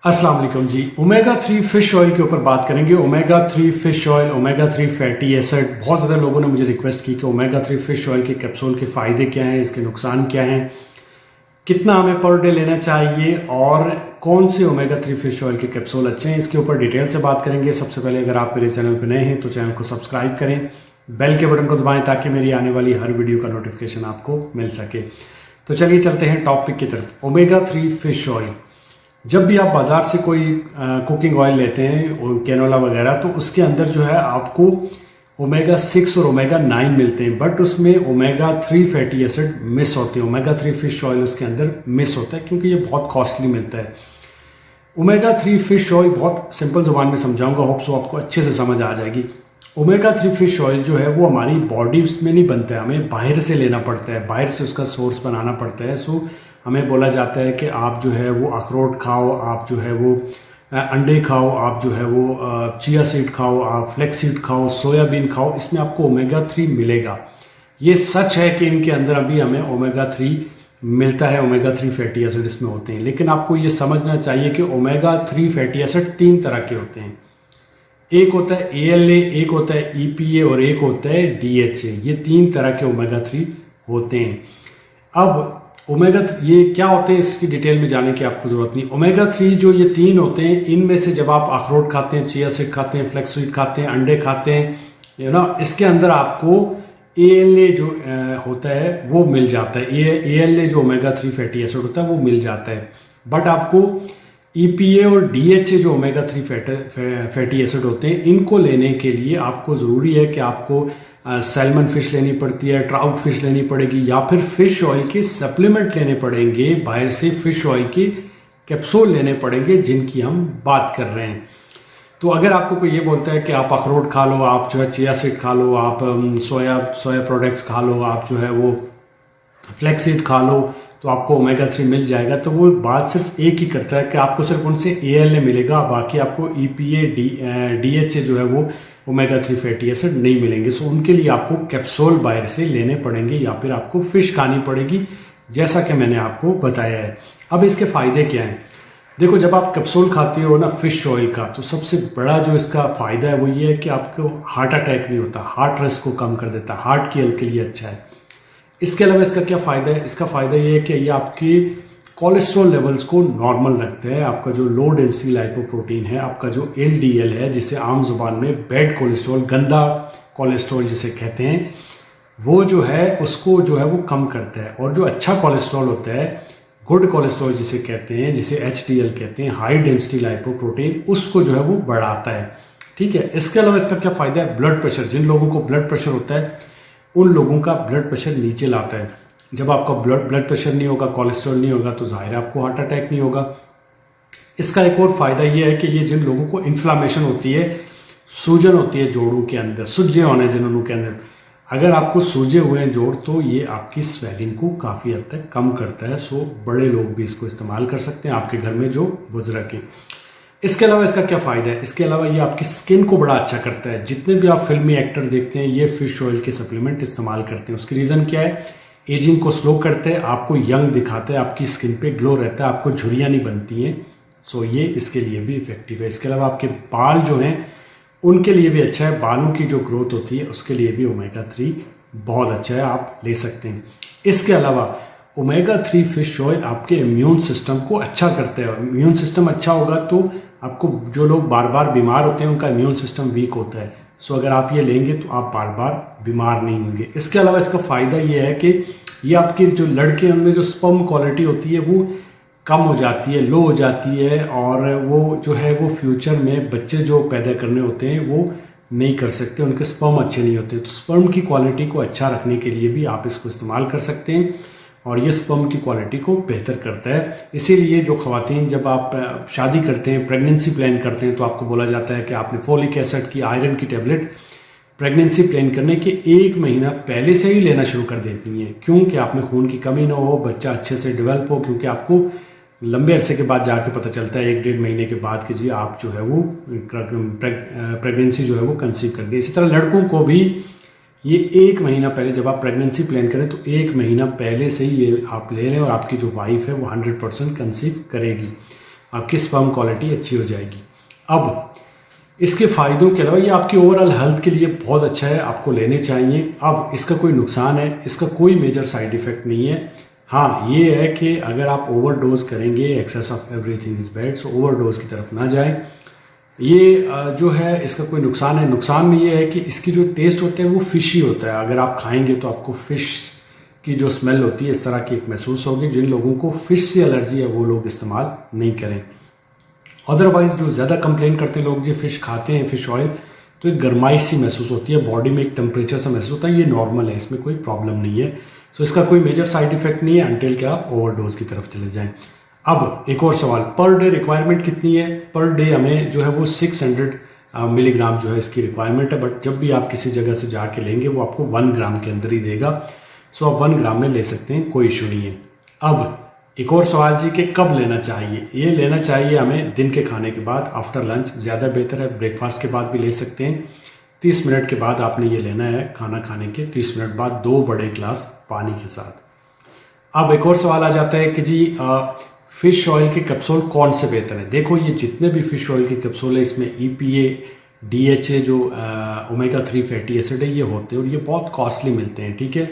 अस्सलाम वालेकुम जी। Omega 3 fish oil के ऊपर बात करेंगे। Omega 3 fish oil, omega 3 fatty acid. बहुत ज़्यादा लोगों ने मुझे रिक्वेस्ट की कि ओमेगा 3 फिश ऑयल के कैप्सूल के फ़ायदे क्या हैं, इसके नुकसान क्या हैं, कितना हमें पर डे लेना चाहिए और कौन से ओमेगा 3 फिश ऑयल के कैप्सूल अच्छे हैं, इसके ऊपर डिटेल से बात करेंगे। सबसे पहले अगर आप मेरे चैनल पर नए हैं तो चैनल को सब्सक्राइब करें, बेल के बटन को दबाएं ताकि मेरी आने वाली हर वीडियो का नोटिफिकेशन आपको मिल सके। तो चलिए चलते हैं टॉपिक की तरफ। ओमेगा 3 फिश ऑयल, जब भी आप बाज़ार से कोई कुकिंग ऑयल लेते हैं और कैनोला वगैरह, तो उसके अंदर जो है आपको ओमेगा 6 और ओमेगा 9 मिलते हैं, बट उसमें ओमेगा 3 फैटी एसिड मिस होते हैं। ओमेगा 3 फिश ऑयल उसके अंदर मिस होता है क्योंकि ये बहुत कॉस्टली मिलता है। ओमेगा 3 फिश ऑयल बहुत सिंपल जुबान में समझाऊंगा, होप सो आपको अच्छे से समझ आ जाएगी। ओमेगा 3 फिश ऑयल जो है वो हमारी बॉडी में नहीं बनता है, हमें बाहर से लेना पड़ता है, बाहर से उसका सोर्स बनाना पड़ता है। सो हमें बोला जाता है कि आप जो है वो अखरोट खाओ, आप जो है वो अंडे खाओ, आप जो है वो चिया सीड खाओ, आप फ्लेक्स सीड खाओ, सोयाबीन खाओ, इसमें आपको ओमेगा 3 मिलेगा। ये सच है कि इनके अंदर अभी हमें ओमेगा 3 मिलता है, ओमेगा 3 फैटी एसिड इसमें होते हैं। लेकिन आपको ये समझना चाहिए कि ओमेगा 3 फैटी एसिड 3 तरह के होते हैं। एक होता है ALA, एक होता है EPA और एक होता है DHA। ये 3 तरह के ओमेगा 3 होते हैं। अब ओमेगा ये क्या होते हैं इसकी डिटेल में जाने की आपको ज़रूरत नहीं। ओमेगा 3 जो ये 3 होते हैं, इनमें से जब आप अखरोट खाते हैं, चिया सीड खाते हैं, फ्लेक्स सीड खाते हैं, अंडे खाते हैं, इसके अंदर आपको ALA जो होता है वो मिल जाता है। ALA जो ओमेगा 3 फैटी एसिड होता है वो मिल जाता है। बट आपको EPA और DHA जो ओमेगा 3 फैटी एसिड होते हैं, इनको लेने के लिए आपको ज़रूरी है कि आपको सैल्मन फिश लेनी पड़ती है, ट्राउट फिश लेनी पड़ेगी, या फिर फिश ऑयल के सप्लीमेंट लेने पड़ेंगे, बाहर से फिश ऑयल के कैप्सूल लेने पड़ेंगे जिनकी हम बात कर रहे हैं। तो अगर आपको कोई ये बोलता है कि आप अखरोट खा लो, आप जो है चिया सीड खा लो, आप सोया प्रोडक्ट्स खा लो, आप जो है वो फ्लेक्स सीड खा लो, तो आपको ओमेगा 3 मिल जाएगा, तो वो बात सिर्फ एक ही करता है कि आपको सिर्फ उनसे ALA मिलेगा, बाकी आपको EPA DHA जो है वो ओमेगा 3 फैटी एसिड नहीं मिलेंगे। सो उनके लिए आपको कैप्सूल बाहर से लेने पड़ेंगे या फिर आपको फिश खानी पड़ेगी, जैसा कि मैंने आपको बताया है। अब इसके फ़ायदे क्या हैं? देखो, जब आप कैप्सूल खाते हो ना फिश ऑयल का, तो सबसे बड़ा जो इसका फ़ायदा है वो ये है कि आपको हार्ट अटैक नहीं होता, हार्ट रिस्क को कम कर देता है, हार्ट की हेल्थ के लिए अच्छा है। इसके अलावा इसका क्या फ़ायदा है? इसका फ़ायदा ये है कि ये आपकी कोलेस्ट्रॉल लेवल्स को नॉर्मल रखते हैं। आपका जो लो डेंसिटी लाइपोप्रोटीन है, आपका जो LDL है, जिसे आम जुबान में बैड कोलेस्ट्रॉल, गंदा कोलेस्ट्रॉल जिसे कहते हैं, वो जो है उसको जो है वो कम करता है। और जो अच्छा कोलेस्ट्रॉल होता है, गुड कोलेस्ट्रॉल जिसे कहते हैं, जिसे HDL कहते हैं, हाई डेंसिटी लाइपोप्रोटीन, उसको जो है वो बढ़ाता है। ठीक है। इसके अलावा इसका क्या फ़ायदा है? ब्लड प्रेशर, जिन लोगों को ब्लड प्रेशर होता है उन लोगों का ब्लड प्रेशर नीचे लाता है। जब आपका ब्लड प्रेशर नहीं होगा, कोलेस्ट्रॉल नहीं होगा, तो जाहिर है आपको हार्ट अटैक नहीं होगा। इसका एक और फ़ायदा ये है कि ये जिन लोगों को इन्फ्लामेशन होती है, सूजन होती है जोड़ों के अंदर, सूजे होने जिन के अंदर, अगर आपको सूजे हुए हैं जोड़, तो ये आपकी स्वेलिंग को काफ़ी हद तक कम करता है। सो बड़े लोग भी इसको इस्तेमाल कर सकते हैं, आपके घर में जो बुजुर्ग हैं। इसके अलावा इसका क्या फ़ायदा है? इसके अलावा ये आपकी स्किन को बड़ा अच्छा करता है। जितने भी आप फिल्मी एक्टर देखते हैं ये फिश ऑयल के सप्लीमेंट इस्तेमाल करते हैं। उसकी रीज़न क्या है? एजिंग को स्लो करते हैं, आपको यंग दिखाते हैं, आपकी स्किन पे ग्लो रहता है, आपको झुर्रियाँ नहीं बनती हैं। सो ये इसके लिए भी इफेक्टिव है। इसके अलावा आपके बाल जो हैं उनके लिए भी अच्छा है, बालों की जो ग्रोथ होती है उसके लिए भी ओमेगा 3 बहुत अच्छा है, आप ले सकते हैं। इसके अलावा ओमेगा 3 फिश ऑयल आपके इम्यून सिस्टम को अच्छा करता है। इम्यून सिस्टम अच्छा होगा तो आपको, जो लोग बार बार बीमार होते हैं उनका इम्यून सिस्टम वीक होता है। सो अगर आप ये लेंगे तो आप बार बार बीमार नहीं होंगे। इसके अलावा इसका फ़ायदा ये है कि ये आपके जो लड़के, उनमें जो स्पर्म क्वालिटी होती है वो कम हो जाती है, लो हो जाती है, और वो जो है वो फ्यूचर में बच्चे जो पैदा करने होते हैं वो नहीं कर सकते, उनके स्पर्म अच्छे नहीं होते। तो स्पर्म की क्वालिटी को अच्छा रखने के लिए भी आप इसको इस्तेमाल कर सकते हैं, और ये स्पर्म की क्वालिटी को बेहतर करता है। इसीलिए जो ख़वातीन जब आप शादी करते हैं, प्रेगनेंसी प्लान करते हैं, तो आपको बोला जाता है कि आपने फोलिक एसिड की, आयरन की टेबलेट प्रेगनेंसी प्लान करने के 1 महीना पहले से ही लेना शुरू कर देती हैं। क्योंकि आप में खून की कमी ना हो, बच्चा अच्छे से डेवलप हो, क्योंकि आपको लंबे अरसे के बाद जाके पता चलता है 1-1.5 महीने के बाद कि जी आप जो है वो प्रेगनेंसी जो है वो कंसीव कर गए। इसी तरह लड़कों को भी ये 1 महीना पहले, जब आप प्रेगनेंसी प्लान करें तो 1 महीना पहले से ही ये आप ले लें, और आपकी जो वाइफ है वो 100% कंसीव करेगी। आपकी स्पर्म क्वालिटी अच्छी हो जाएगी। अब इसके फ़ायदों के अलावा ये आपकी ओवरऑल हेल्थ के लिए बहुत अच्छा है, आपको लेने चाहिए। अब इसका कोई नुकसान है, इसका कोई मेजर साइड इफ़ेक्ट नहीं है। हाँ ये है कि अगर आप ओवरडोज करेंगे, excess of everything is bad, so overdose की तरफ ना जाएं। ये जो है इसका कोई नुकसान है, नुकसान में ये है कि इसकी जो टेस्ट होता है वो फिशी होता है। अगर आप खाएंगे तो आपको फ़िश की जो स्मेल होती है इस तरह की एक महसूस होगी। जिन लोगों को फ़िश से एलर्जी है वो लोग इस्तेमाल नहीं करें। अदरवाइज़ जो ज़्यादा कंप्लेन करते हैं लोग जो फ़िश खाते हैं, फ़िश ऑयल, तो एक गर्माइश सी महसूस होती है, बॉडी में एक टेम्परेचर सा महसूस होता है। ये नॉर्मल है, इसमें कोई प्रॉब्लम नहीं है। सो इसका कोई मेजर साइड इफेक्ट नहीं है अनटिल कि आप ओवरडोज की तरफ चले जाएं। अब एक और सवाल, पर डे रिक्वायरमेंट कितनी है? पर डे हमें जो है वो 600 मिलीग्राम जो है इसकी रिक्वायरमेंट है, बट जब भी आप किसी जगह से जाके लेंगे वो आपको 1 ग्राम के अंदर ही देगा। सो आप 1 ग्राम में ले सकते हैं, कोई इशू नहीं है। अब एक और सवाल जी कि कब लेना चाहिए? ये लेना चाहिए हमें दिन के खाने के बाद, आफ्टर लंच ज़्यादा बेहतर है। ब्रेकफास्ट के बाद भी ले सकते हैं। 30 मिनट के बाद आपने ये लेना है, खाना खाने के 30 मिनट बाद 2 बड़े गिलास पानी के साथ। अब एक और सवाल आ जाता है कि जी फ़िश ऑयल के कैप्सूल कौन से बेहतर है? देखो ये जितने भी फ़िश ऑयल के कैप्सूल है इसमें EPA, DHA जो ओमेगा 3 फैटी एसिड है ये होते हैं और ये बहुत कॉस्टली मिलते हैं, ठीक है।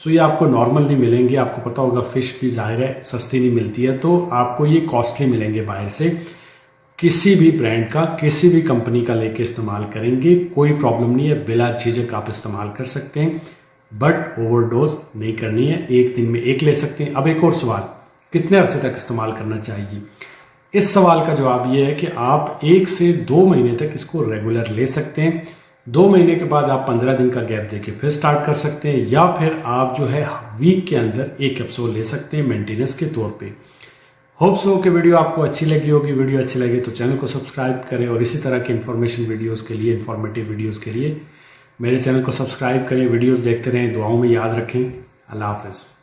सो ये आपको नॉर्मल नहीं मिलेंगे। आपको पता होगा फ़िश भी ज़ाहिर है सस्ती नहीं मिलती है, तो आपको ये कॉस्टली मिलेंगे बाहर से। किसी भी ब्रांड का, किसी भी कंपनी का लेके इस्तेमाल करेंगे कोई प्रॉब्लम नहीं है, बिला झिझक आप इस्तेमाल कर सकते हैं, बट ओवरडोज नहीं करनी है। एक दिन में एक ले सकते हैं। अब एक और सवाल, कितने अरसे तक इस्तेमाल करना चाहिए? इस सवाल का जवाब ये है कि आप 1 से 2 महीने तक इसको रेगुलर ले सकते हैं। 2 महीने के बाद आप 15 दिन का गैप देके फिर स्टार्ट कर सकते हैं, या फिर आप जो है वीक के अंदर 1 कैप्सूल ले सकते हैं मेंटेनेंस के तौर पे। होप सो कि वीडियो आपको अच्छी लगी होगी। वीडियो अच्छी लगे तो चैनल को सब्सक्राइब करें और इसी तरह के इन्फॉर्मेशन वीडियोस के लिए, इन्फॉर्मेटिव वीडियोस के लिए मेरे चैनल को सब्सक्राइब करें। वीडियोस देखते रहें, दुआओं में याद रखें। अल्लाह हाफ़िज़।